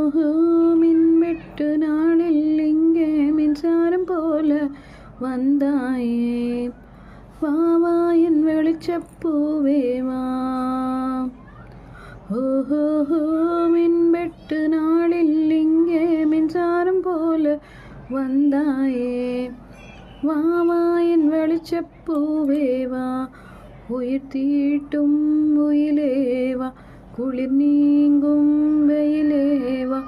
ஓஹோ மின்வெட்டு நாளில் இங்கே மின்சாரம் போல வந்தாயே, வாவா என் வெளிச்சப்பூவே வா. ஓஹோ மின்வெட்டு நாளில் இங்கே மின்சாரம் போல வந்தாயே, வாவா என் வெளிச்சப்பூவே வா. உயிர் தீட்டும் உயிலேவா, குளிர் நீங்கும் வெயிலேவா,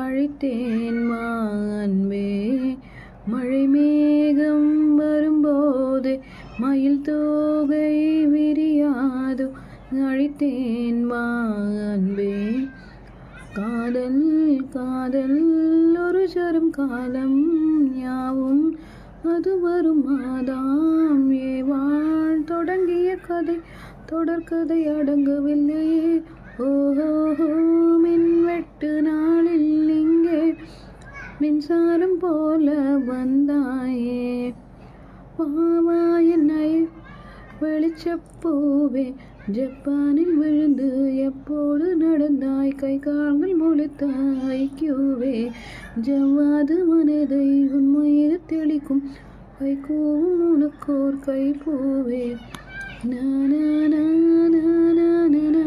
அழைத்தேன் வா அன்பே. மழை மேகம் வரும்போது மயில் தோகை விரியாதோ, அழைத்தேன் வா அன்பே. காதல் காதல் ஒரு சரம் காலம் யாவும் அது வரும் மாதாம் ஏவாள் தொடங்கிய கதை தொடர்கதை அடங்கவில்லையே. ஓஹோ மின்வெட்டு நாளில் இங்கே மின்சாரம் போல வந்தாயே, வாவா என்னை வெளிச்சப்பூவே. ஜப்பானில் விழுந்து எப்போது நடந்தாய், கை கால்கள் முளைத்தாய் கியூவே. ஜவ்வாது மனதை உன்மீது தெளிக்கும் கைகூவும் உனக்கோர் கைப்பூவே. நா நா நா நா நா நா.